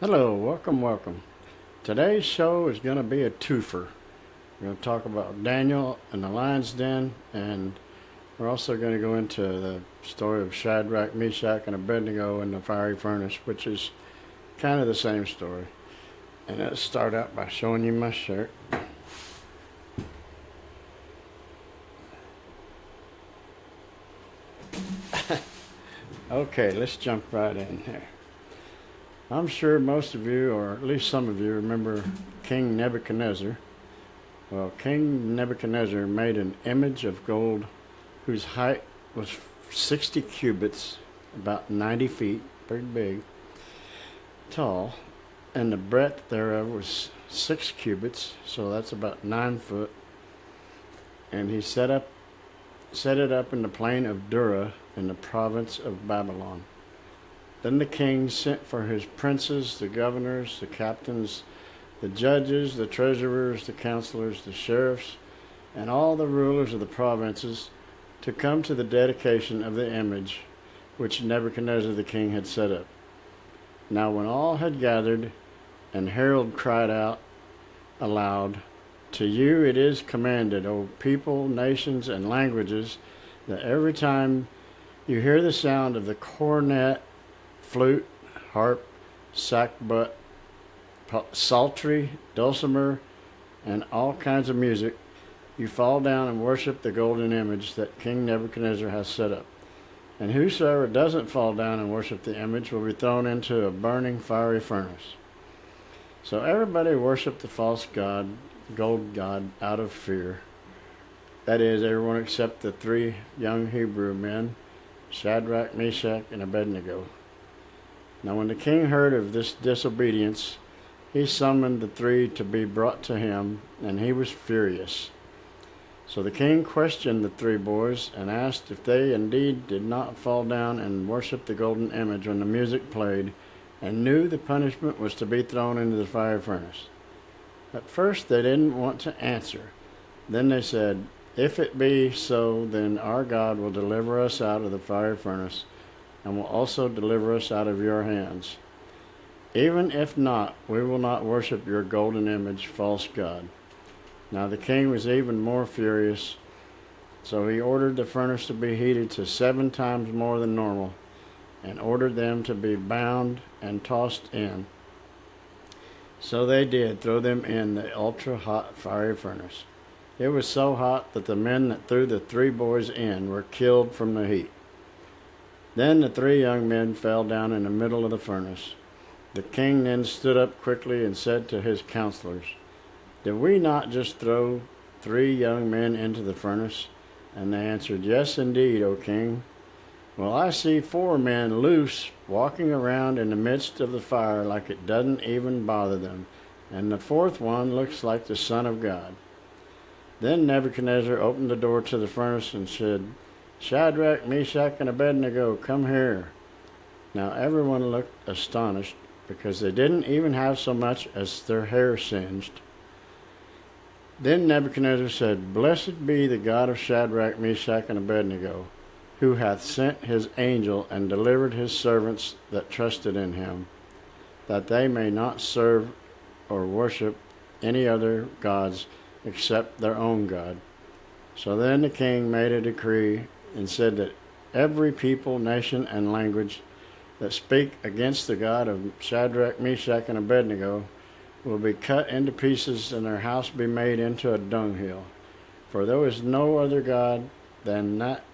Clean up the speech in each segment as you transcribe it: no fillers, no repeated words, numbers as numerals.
Hello, welcome. Today's show is going to be a twofer. We're going to talk about Daniel and the lion's den, and we're also going to go into the story of Shadrach, Meshach, and Abednego in the fiery furnace, which is kind of the same story. And let's start out by showing you my shirt. Okay, let's jump right in here. I'm sure most of you, or at least some of you, remember King Nebuchadnezzar. Well, King Nebuchadnezzar made an image of gold whose height was 60 cubits, about 90 feet, pretty big, tall, and the breadth thereof was 6 cubits, so that's about 9 foot. And he set it up in the plain of Dura in the province of Babylon. Then the king sent for his princes, the governors, the captains, the judges, the treasurers, the counselors, the sheriffs, and all the rulers of the provinces to come to the dedication of the image which Nebuchadnezzar the king had set up. Now when all had gathered, an herald cried out aloud, "To you it is commanded, O people, nations, and languages, that every time you hear the sound of the cornet, flute, harp, sackbut, psaltery, dulcimer, and all kinds of music, you fall down and worship the golden image that King Nebuchadnezzar has set up. And whosoever doesn't fall down and worship the image will be thrown into a burning fiery furnace." So everybody worshiped the false god, gold god, out of fear. That is, everyone except the 3 young Hebrew men, Shadrach, Meshach, and Abednego. Now when the king heard of this disobedience, he summoned the 3 to be brought to him, and he was furious. So the king questioned the 3 boys and asked if they indeed did not fall down and worship the golden image when the music played, and knew the punishment was to be thrown into the fire furnace. At first they didn't want to answer. Then they said, "If it be so, then our God will deliver us out of the fire furnace, and will also deliver us out of your hands. Even if not, we will not worship your golden image, false god." Now the king was even more furious, so he ordered the furnace to be heated to 7 times more than normal, and ordered them to be bound and tossed in. So they did throw them in the ultra-hot fiery furnace. It was so hot that the men that threw the 3 boys in were killed from the heat. Then the 3 young men fell down in the middle of the furnace. The king then stood up quickly and said to his counselors, "Did we not just throw 3 young men into the furnace?" And they answered, "Yes, indeed, O king." "Well, I see 4 men loose, walking around in the midst of the fire like it doesn't even bother them, and the 4th one looks like the Son of God." Then Nebuchadnezzar opened the door to the furnace and said, "Shadrach, Meshach, and Abednego, come here." Now everyone looked astonished, because they didn't even have so much as their hair singed. Then Nebuchadnezzar said, "Blessed be the God of Shadrach, Meshach, and Abednego, who hath sent his angel and delivered his servants that trusted in him, that they may not serve or worship any other gods except their own God." So then the king made a decree and said that every people, nation, and language that speak against the God of Shadrach, Meshach, and Abednego will be cut into pieces, and their house be made into a dunghill. For there is no other God than that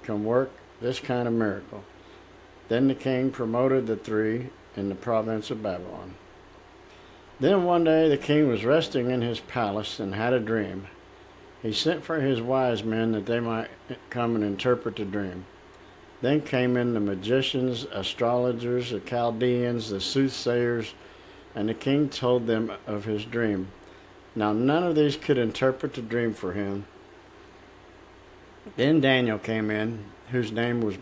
can work this kind of miracle. Then the king promoted the 3 in the province of Babylon. Then one day the king was resting in his palace and had a dream. He sent for his wise men that they might come and interpret the dream. Then came in the magicians, astrologers, the Chaldeans, the soothsayers, and the king told them of his dream. Now none of these could interpret the dream for him. Then Daniel came in, whose name was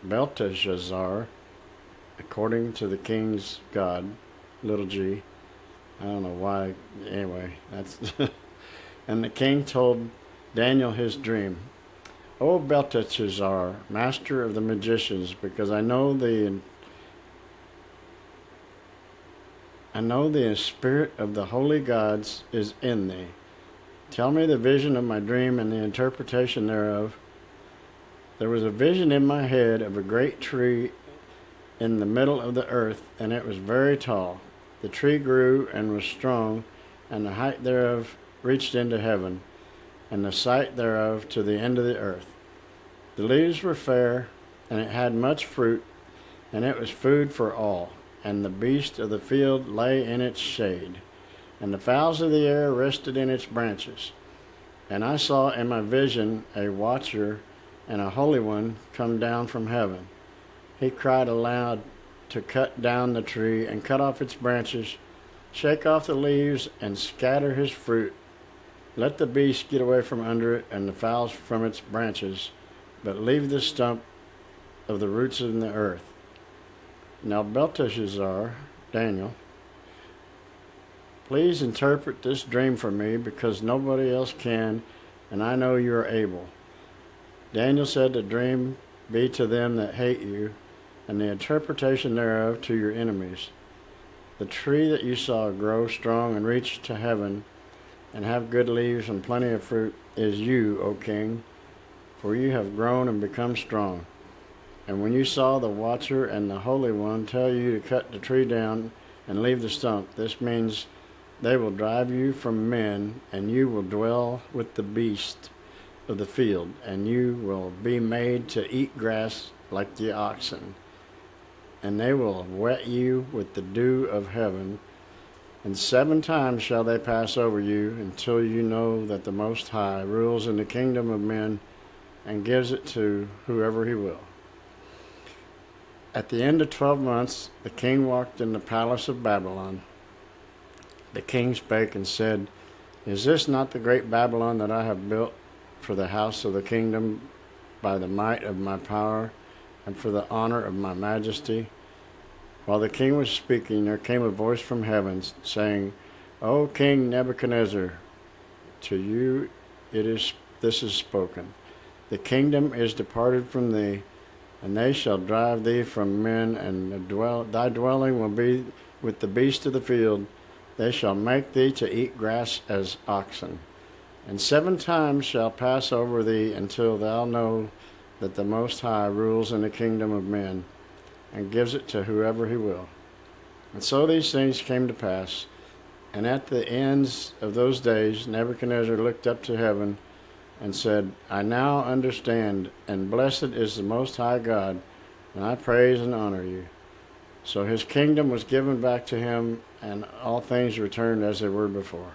Belteshazzar, according to the king's god, little g. I don't know why. Anyway, that's... And the king told Daniel his dream. "O Belteshazzar, master of the magicians, because I know the I know the spirit of the holy gods is in thee. Tell me the vision of my dream and the interpretation thereof. There was a vision in my head of a great tree in the middle of the earth, and it was very tall. The tree grew and was strong, and the height thereof reached into heaven, and the sight thereof to the end of the earth. The leaves were fair, and it had much fruit, and it was food for all. And the beasts of the field lay in its shade, and the fowls of the air rested in its branches. And I saw in my vision a watcher and a holy one come down from heaven. He cried aloud to cut down the tree and cut off its branches, shake off the leaves and scatter his fruit. Let the beasts get away from under it and the fowls from its branches, but leave the stump of the roots in the earth. Now Belteshazzar, Daniel, please interpret this dream for me, because nobody else can, and I know you are able. Daniel said, the dream be to them that hate you, and the interpretation thereof to your enemies. The tree that you saw grow strong and reach to heaven, and have good leaves and plenty of fruit, is you, O king, for you have grown and become strong. And when you saw the watcher and the Holy One tell you to cut the tree down and leave the stump, this means they will drive you from men, and you will dwell with the beast of the field, and you will be made to eat grass like the oxen. And they will wet you with the dew of heaven, and 7 times shall they pass over you, until you know that the Most High rules in the kingdom of men and gives it to whoever he will. At the end of 12 months, the king walked in the palace of Babylon. The king spake and said, Is this not the great Babylon that I have built for the house of the kingdom by the might of my power and for the honor of my majesty? While the king was speaking, there came a voice from heaven, saying, O King Nebuchadnezzar, to you this is spoken. The kingdom is departed from thee, and they shall drive thee from men, and thy dwelling will be with the beasts of the field. They shall make thee to eat grass as oxen. And 7 times shall pass over thee, until thou know that the Most High rules in the kingdom of men, and gives it to whoever he will. And so these things came to pass. And at the ends of those days Nebuchadnezzar looked up to heaven, and said, I now understand, and blessed is the Most High God, and I praise and honor you. So his kingdom was given back to him, and all things returned as they were before.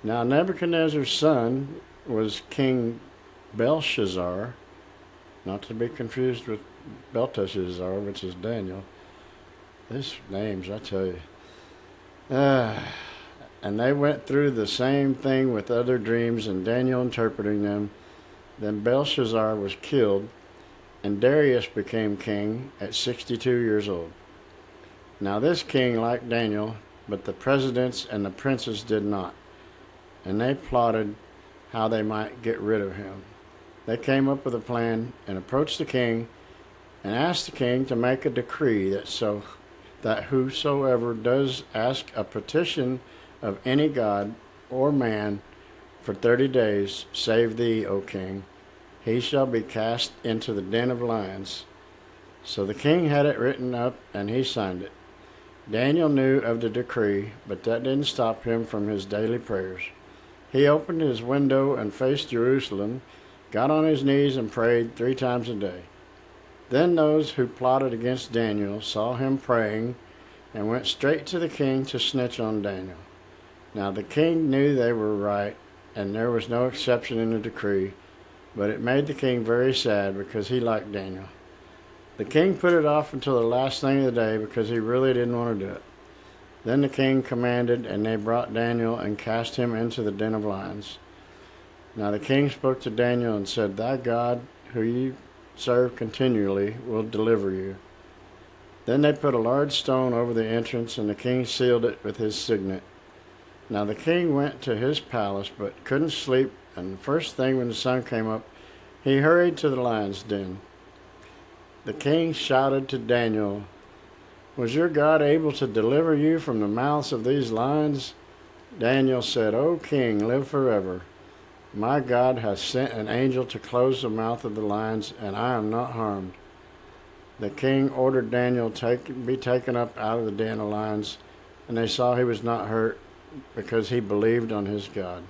Now Nebuchadnezzar's son was King Belshazzar, not to be confused with Belteshazzar, which is Daniel. These names, I tell you. And they went through the same thing with other dreams, and Daniel interpreting them. Then Belshazzar was killed, and Darius became king at 62 years old. Now this king liked Daniel, but the presidents and the princes did not, and they plotted how they might get rid of him. They came up with a plan and approached the king and asked the king to make a decree that whosoever does ask a petition of any god or man for 30 days, save thee, O king, he shall be cast into the den of lions. So the king had it written up, and he signed it. Daniel knew of the decree, but that didn't stop him from his daily prayers. He opened his window and faced Jerusalem, got on his knees and prayed 3 times a day. Then those who plotted against Daniel saw him praying and went straight to the king to snitch on Daniel. Now the king knew they were right, and there was no exception in the decree, but it made the king very sad because he liked Daniel. The king put it off until the last thing of the day because he really didn't want to do it. Then the king commanded, and they brought Daniel and cast him into the den of lions. Now the king spoke to Daniel and said, Thy God, who you serve continually, will deliver you. Then they put a large stone over the entrance, and the king sealed it with his signet. Now the king went to his palace, but couldn't sleep, and the first thing when the sun came up, he hurried to the lion's den. The king shouted to Daniel, Was your God able to deliver you from the mouths of these lions? Daniel said, O king, live forever. My God has sent an angel to close the mouth of the lions, and I am not harmed. The king ordered Daniel be taken up out of the den of lions, and they saw he was not hurt because he believed on his God.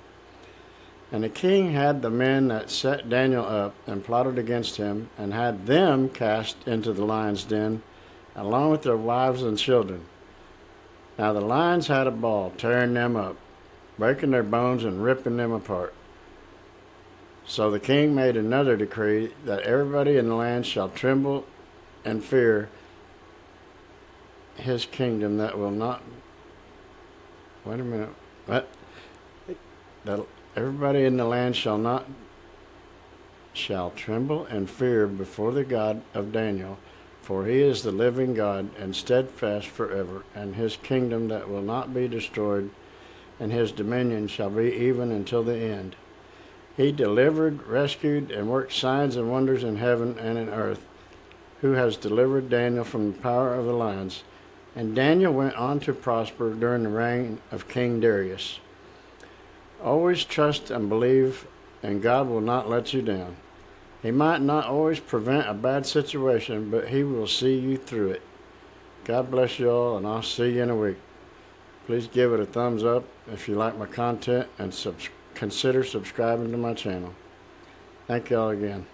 And the king had the men that set Daniel up and plotted against him, and had them cast into the lion's den, along with their wives and children. Now the lions had a ball, tearing them up, breaking their bones and ripping them apart. So the king made another decree that everybody in the land shall tremble and fear his kingdom that will not. Wait a minute. What? That everybody in the land shall tremble and fear before the God of Daniel, for he is the living God and steadfast forever, and his kingdom that will not be destroyed, and his dominion shall be even until the end. He delivered, rescued, and worked signs and wonders in heaven and in earth, who has delivered Daniel from the power of the lions. And Daniel went on to prosper during the reign of King Darius. Always trust and believe, and God will not let you down. He might not always prevent a bad situation, but he will see you through it. God bless you all, and I'll see you in a week. Please give it a thumbs up if you like my content, and consider subscribing to my channel. Thank you all again.